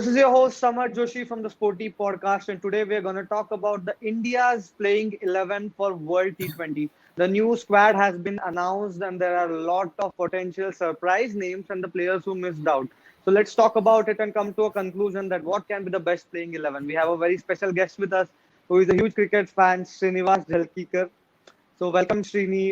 This is your host Samar Joshi from the Sporty podcast, and today we're going to talk about the India's playing 11 for World T20. The new squad has been announced, and there are a lot of potential surprise names and the players who missed out. So let's talk about it and come to a conclusion that what can be the best playing 11. We have a very special guest with us who is a huge cricket fan, Srinivas Jalkikar. So welcome Srini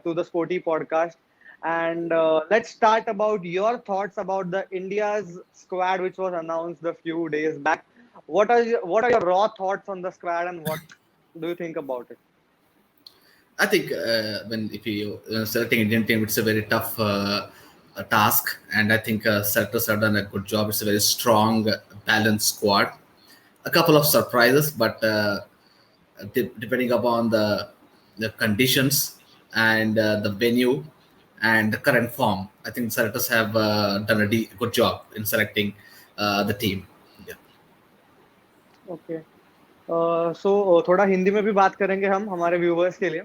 to the Sporty podcast. And let's start about your thoughts about the India's squad, which was announced a few days back. What are your raw thoughts on the squad, and what do you think about it? I think when if you selecting Indian team, it's a very tough task, and I think selectors have done a good job. It's a very strong, balanced squad. A couple of surprises, but depending upon the conditions and the venue and the current form, I think selectors have done a good job in selecting the team. Yeah. Okay so थोड़ा हिंदी में भी बात करेंगे हम हमारे viewers के लिए.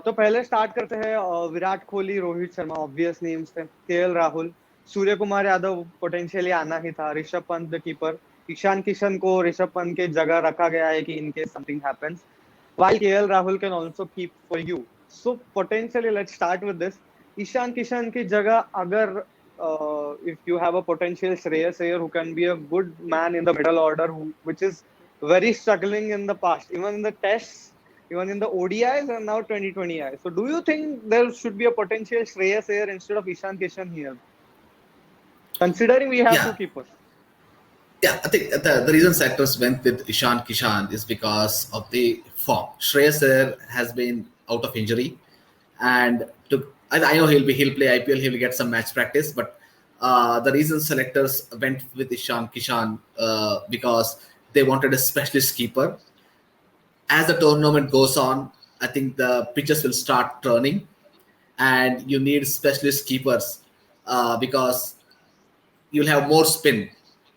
तो पहले स्टार्ट करते हैं. विराट कोहली, रोहित शर्मा ऑब्वियस नेम्स थे. केएल राहुल, सूर्य कुमार यादव पोटेंशियली आना ही था. Rishabh Pant the keeper. ईशान किशन को ऋषभ पंत के जगह रखा गया है कि in case something happens, while KL Rahul can also keep for you. So potentially, let's start with this. Ishan Kishan की जगह अगर if you have a potential Shreyas Iyer who can be a good man in the middle order, which is very struggling in the past, even in the tests, even in the ODIs and now 2020 So do you think there should be a potential Shreyas Iyer instead of Ishan Kishan here? Considering we have two Yeah. keepers. Yeah, I think the reason selectors went with Ishan Kishan is because of the form. Shreyas Iyer has been out of injury, and I know he'll play IPL, he'll get some match practice, but the reason selectors went with Ishan Kishan because they wanted a specialist keeper. As the tournament goes on, I think the pitches will start turning, and you need specialist keepers because you'll have more spin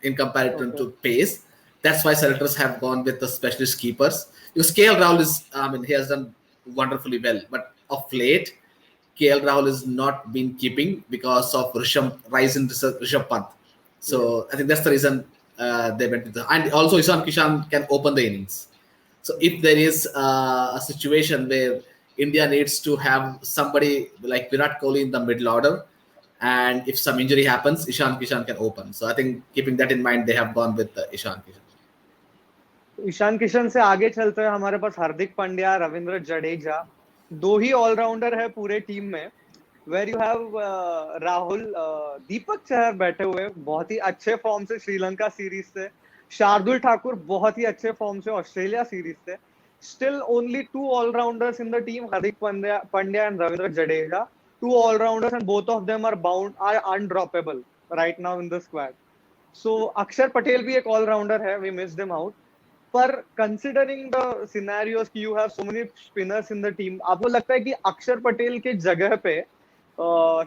in comparison Okay. to pace. That's why selectors have gone with the specialist keepers. Because KL Rahul he has done wonderfully well, but of late, KL Rahul has not been keeping because of rise in Rishabh Pant. So I think that's the reason they went with and also Ishan Kishan can open the innings. So if there is a situation where India needs to have somebody like Virat Kohli in the middle order, and if some injury happens, Ishan Kishan can open. So I think keeping that in mind, they have gone with Ishan Kishan. Ishan Kishan से आगे चलते हैं. हमारे पास हार्दिक पांड्या, रविंद्र जडेजा, दो ही allrounder है पूरे team में. Where you have Rahul, Deepak Chahar बैठे हुए बहुत ही अच्छे फॉर्म से श्रीलंका सीरीज से. शार्दुल ठाकुर बहुत ही अच्छे फॉर्म से ऑस्ट्रेलिया सीरीज से. Still only two all-rounders in the team, Hardik Pandya and Ravindra Jadeja. Two all-rounders and both of them are undroppable right now in the squad. So Akshar Patel भी एक all-rounder है, we missed him out. पर considering the scenarios कि you have so many spinners in the team, आपको लगता है कि अक्षर पटेल के जगह पे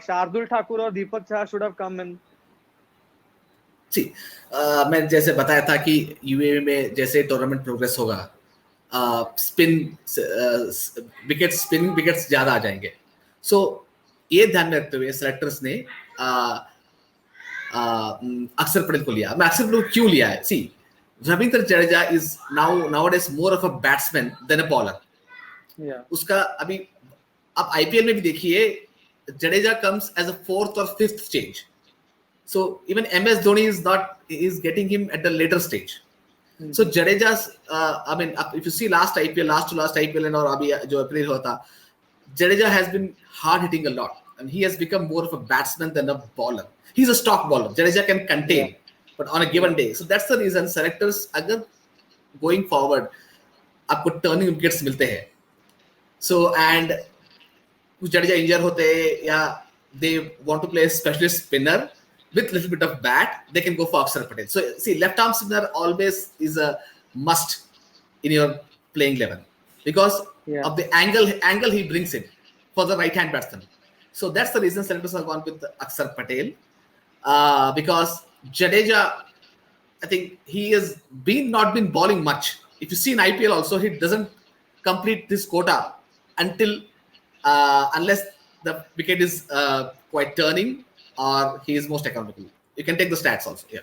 शार्दुल ठाकुर और Deepak Chahar should have come in? See, मैं जैसे बताया था कि यूएई में जैसे टूर्नामेंट प्रोग्रेस होगा, स्पिनिंग विकेट्स ज्यादा आ जाएंगे. सो ये ध्यान में रखते हुए सेलेक्टर्स ने अक्षर पटेल को लिया. मैं अक्षर पटेल को क्यों लिया है? See, Ravindra Jadeja is nowadays more of a batsman than a bowler. उसका अभी आप आईपीएल में भी देखिए, Jadeja comes as a fourth और fifth stage. So even MS Dhoni is getting him at the later stage. So Jadeja's I mean if you see last to last IPL and और अभी जो अप्रैल होता, Jadeja has been hard hitting a lot, and he has become more of a batsman than a bowler. He's a stock bowler. Jadeja can contain, but on a given day. So that's the reason selectors अगर going forward आपको turning wickets मिलते हैं. So and कुछ Jadeja injure होते हैं या they want to play a specialist spinner with little bit of bat, they can go for Akshar Patel. So see, left arm spinner always is a must in your playing 11 because of the angle he brings in for the right hand batsman. So that's the reason selectors have gone with Akshar Patel because Jadeja, I think he has not been bowling much. If you see in IPL also, he doesn't complete this quota until unless the wicket is quite turning or he is most accountable. You can take the stats also. Yeah.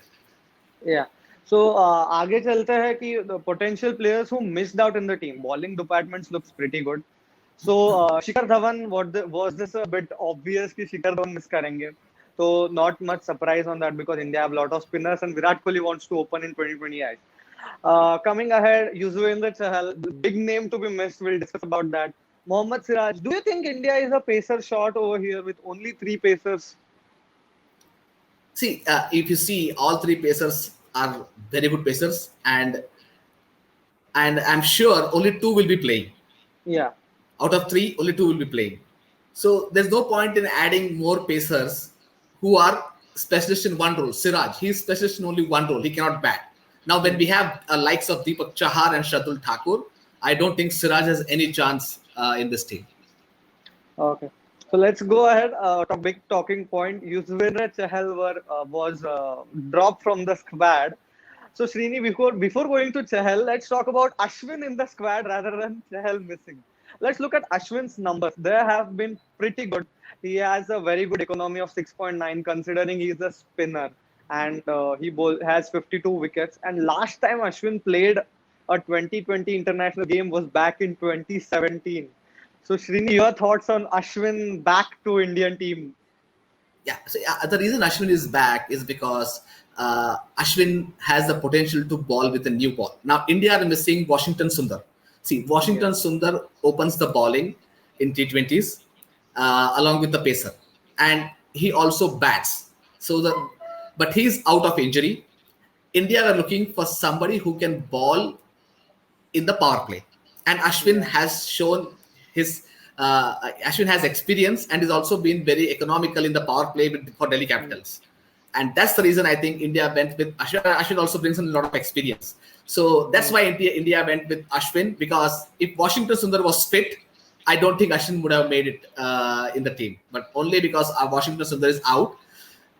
Yeah. So आगे चलते हैं कि the potential players who missed out in the team. Bowling departments looks pretty good. So Shikhar Dhawan, was this a bit obvious कि Shikhar Dhawan miss करेंगे? So not much surprise on that because India have a lot of spinners and Virat Kohli wants to open in 2028. Coming ahead, Yuzvendra Chahal, the big name to be missed. We'll discuss about that. Mohammad Siraj, do you think India is a pacer short over here with only three pacers? See, if you see, all three pacers are very good pacers, and I'm sure only two will be playing. Yeah. Out of three, only two will be playing. So there's no point in adding more pacers who are specialists in one role. Siraj, he's specialist in only one role. He cannot bat. Now, when we have likes of Deepak Chahar and Shardul Thakur, I don't think Siraj has any chance in this team. Okay. So let's go ahead. Big talking point. Yuzvendra Chahal was dropped from the squad. So Srini, before going to Chahal, let's talk about Ashwin in the squad rather than Chahal missing. Let's look at Ashwin's numbers. They have been pretty good. He has a very good economy of 6.9 considering he's a spinner and has 52 wickets. And last time Ashwin played a 2020 international game was back in 2017. So Srini, your thoughts on Ashwin back to Indian team? Yeah, so the reason Ashwin is back is because Ashwin has the potential to bowl with a new ball. Now, India are missing Washington Sundar. See, Washington Sundar opens the bowling in T20s along with the pacer, and he also bats. But he's out of injury. India are looking for somebody who can bowl in the power play, and Ashwin has shown his. Ashwin has experience and has also been very economical in the power play for Delhi Capitals. And that's the reason I think India went with Ashwin. Ashwin also brings in a lot of experience. So that's why India went with Ashwin, because if Washington Sundar was fit, I don't think Ashwin would have made it in the team. But only because Washington Sundar is out.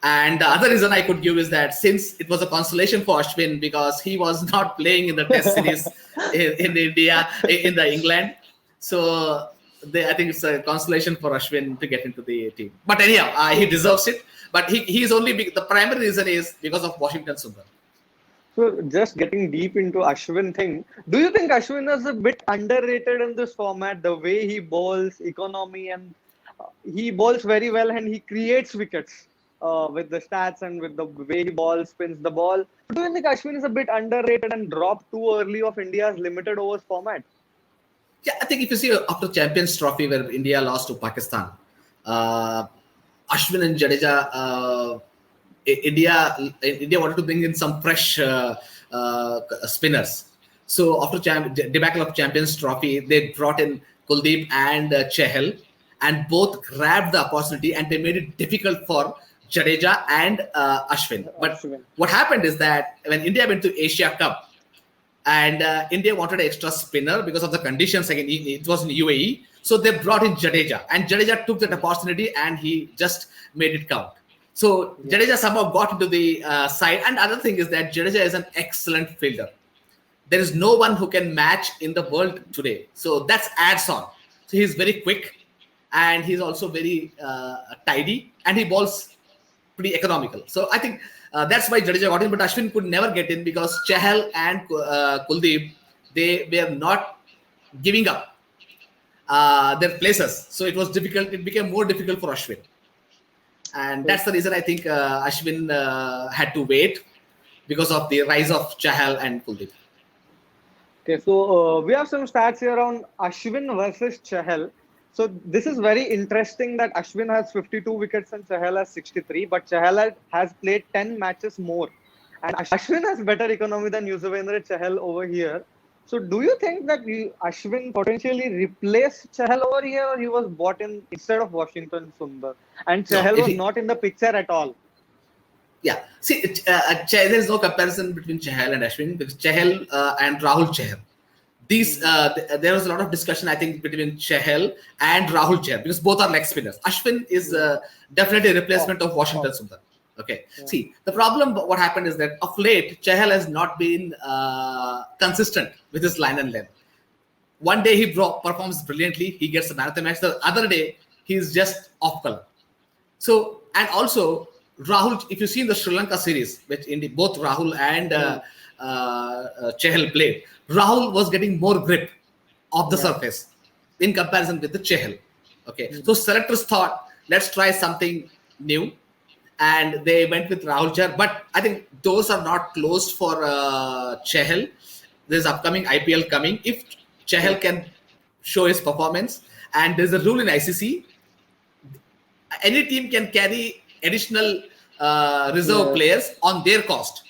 And the other reason I could give is that since it was a consolation for Ashwin because he was not playing in the Test series in India, in the England. So I think it's a consolation for Ashwin to get into the team. But anyhow, he deserves it. But he's only the primary reason is because of Washington Sundar. So just getting deep into Ashwin thing, do you think Ashwin is a bit underrated in this format? The way he bowls, economy, and he bowls very well and he creates wickets with the stats and with the way he bowls, spins the ball. Do you think Ashwin is a bit underrated and dropped too early of India's limited overs format? Yeah, I think if you see after Champions Trophy where India lost to Pakistan, Ashwin and Jadeja, India wanted to bring in some fresh spinners. So after debacle of Champions Trophy, they brought in Kuldeep and Chahal, and both grabbed the opportunity and they made it difficult for Jadeja and Ashwin. But what happened is that when India went to Asia Cup, and India wanted an extra spinner because of the conditions. Again, it was in UAE, so they brought in Jadeja, and Jadeja took that opportunity and he just made it count. So Jadeja somehow got into the side. And other thing is that Jadeja is an excellent fielder. There is no one who can match in the world today. So that's adds on. So he's very quick, and he's also very tidy, and he bowls pretty economical. So I think that's why Jadeja got in, but Ashwin could never get in because Chahal and Kuldeep, they were not giving up their places. So it was difficult. It became more difficult for Ashwin. And that's the reason I think Ashwin had to wait because of the rise of Chahal and Kuldeep. Okay, so we have some stats here on Ashwin versus Chahal. So this is very interesting that Ashwin has 52 wickets and Chahal has 63, but Chahal has played 10 matches more. And Ashwin has better economy than Yuzvendra Chahal over here. So do you think that Ashwin potentially replaced Chahal over here, or he was bought in instead of Washington Sundar? And Chahal was not in the picture at all. Yeah, see, there is no comparison between Chahal and Ashwin because Chahal and Rahul Chahar. There was a lot of discussion, I think, between Chahal and Rahul Chahar because both are leg spinners. Ashwin is definitely a replacement of Washington Sundar. Okay. Yeah. See, the problem, what happened is that of late, Chahal has not been consistent with his line and length. One day he performs brilliantly, he gets a man of the match. The other day, he's just off color. So, and also, Rahul, if you see in the Sri Lanka series, which both Rahul and Chahal played, Rahul was getting more grip of the surface in comparison with the Chahal. Okay, so selectors thought, let's try something new, and they went with Rahul Chahar. But I think those are not closed for Chahal. There's upcoming IPL coming. If Chahal can show his performance, and there's a rule in ICC, any team can carry additional reserve players on their cost.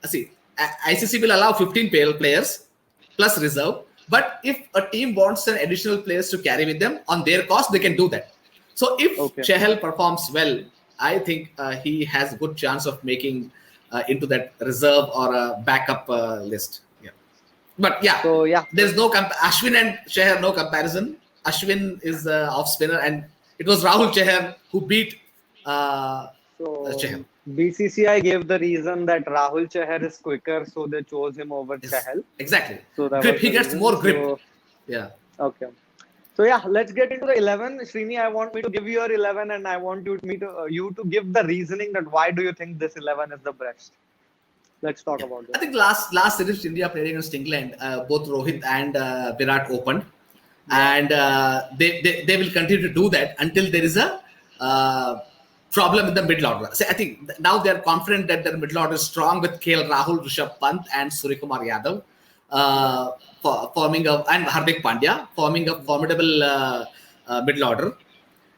See, ICC will allow 15 players plus reserve, but if a team wants an additional players to carry with them on their cost, they can do that. So if Chahal performs well, I think he has a good chance of making into that reserve or a backup list. But there's no Ashwin and Chahar, no comparison. Ashwin is the off spinner, and it was Rahul Chahar who beat Chahar. BCCI gave the reason that Rahul Chahar is quicker, so they chose him over Chahal. Exactly. So grip. He gets more grip. Okay. So let's get into the 11. Srini, I want me to give you your 11, and I want you to give the reasoning that why do you think this 11 is the best. Let's talk about it. I think last series India played against England, both Rohit and Virat opened, and they will continue to do that until there is a problem in the middle order. So I think now they are confident that their middle order is strong with KL Rahul, Rishabh Pant, and Suryakumar Yadav and Hardik Pandya forming a formidable middle order,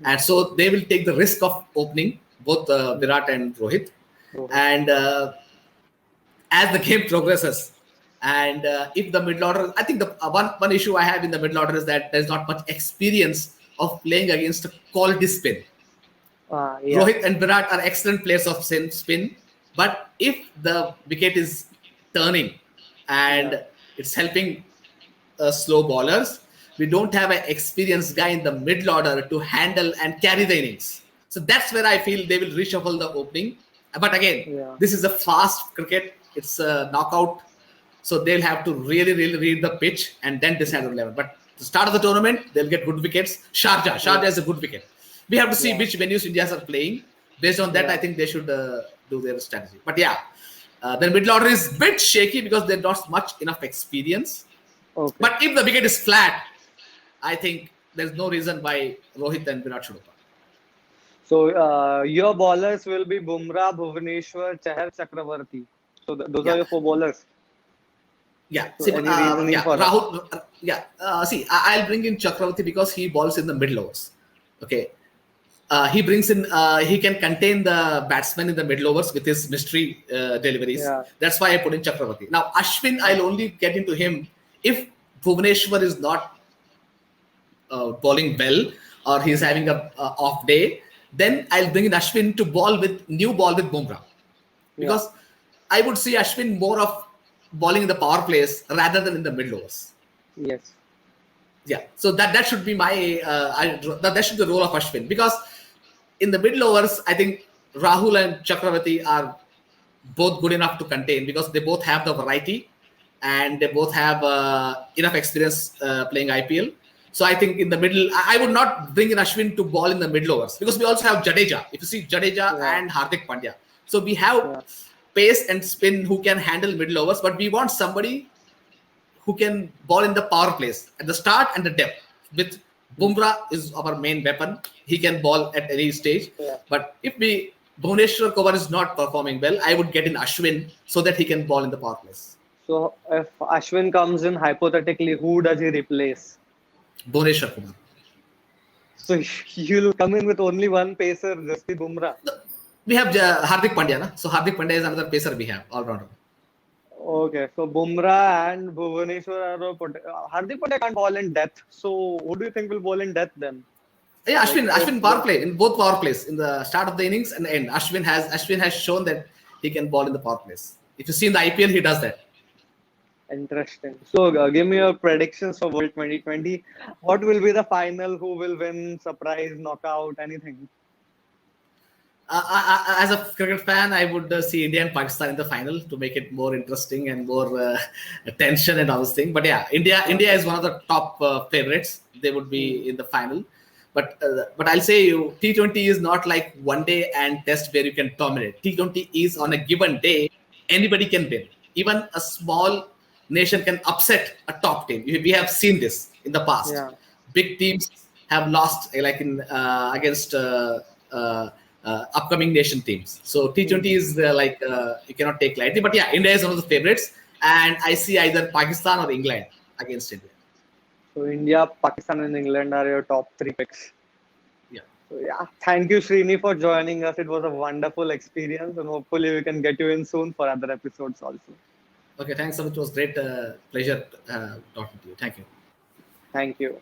and so they will take the risk of opening both Virat and Rohit. And as the game progresses, and if the middle order, I think the one issue I have in the middle order is that there's not much experience of playing against a quality spin. Rohit and Virat are excellent players of spin, but if the wicket is turning and it's helping slow bowlers, we don't have an experienced guy in the middle order to handle and carry the innings. So that's where I feel they will reshuffle the opening. But again, this is a fast cricket. It's a knockout. So they'll have to really read the pitch and then decide on 11. But the start of the tournament, they'll get good wickets. Sharjah is a good wicket. We have to see which venues India are playing. Based on that, I think they should do their strategy. But the middle order is a bit shaky because they're not much enough experience. Okay. But if the wicket is flat, I think there's no reason why Rohit and Virat should open. So your bowlers will be Bumrah, Bhuvaneshwar, Chahal, Chakravarti. So those are your 4 bowlers. Rahul. I'll bring in Chakravarti because he bowls in the middle overs. Okay. He brings in, he can contain the batsman in the middle overs with his mystery deliveries. That's why I put in Chakravarti. Now, Ashwin, I'll only get into him if Bhuvaneshwar is not bowling well or he's having a off day. Then I'll bring in Ashwin to bowl with Bumrah. Because I would see Ashwin more of bowling in the power plays rather than in the middle overs. Yes. So that should be that should be the role of Ashwin, because in the middle overs, I think Rahul and Chakravarti are both good enough to contain because they both have the variety and they both have enough experience playing IPL. So I think in the middle, I would not bring in Ashwin to bowl in the middle overs because we also have Jadeja. If you see Jadeja and Hardik Pandya. So we have pace and spin who can handle middle overs, but we want somebody who can bowl in the power plays at the start and the depth. With Bumrah is our main weapon. He can bowl at any stage. But if Bhuvaneshwar Kumar is not performing well, I would get in Ashwin so that he can bowl in the power plays. So if Ashwin comes in, hypothetically, who does he replace? Bhuvaneshwar Kumar. So you'll come in with only one pacer, just the Bumrah. We have Hardik Pandya. So Hardik Pandya is another pacer we have, all-rounder. Okay, so Bumrah and Bhuvaneshwar Hardik Pandya can't bowl in depth. So who do you think will bowl in depth then? Ashwin power play, in both power plays, in the start of the innings and the end. Ashwin has shown that he can bowl in the power plays. If you see in the IPL, he does that. Interesting. So give me your predictions for World 2020. What will be the final? Who will win? Surprise, knockout, anything? As a cricket fan, I would see India and Pakistan in the final to make it more interesting and more tension and all those things. But India is one of the top favorites. They would be in the final. But I'll say you, T20 is not like one day and test where you can dominate. T20 is on a given day, anybody can win. Even a small nation can upset a top team. We have seen this in the past. Yeah. Big teams have lost like in against upcoming nation teams. So T20 is like you cannot take lightly. But yeah, India is one of the favorites, and I see either Pakistan or England against India. So India, Pakistan, and England are your top 3 picks. Yeah. So yeah, thank you, Srini, for joining us. It was a wonderful experience, and hopefully we can get you in soon for other episodes also. Okay, thanks so much. It was great pleasure talking to you. Thank you. Thank you.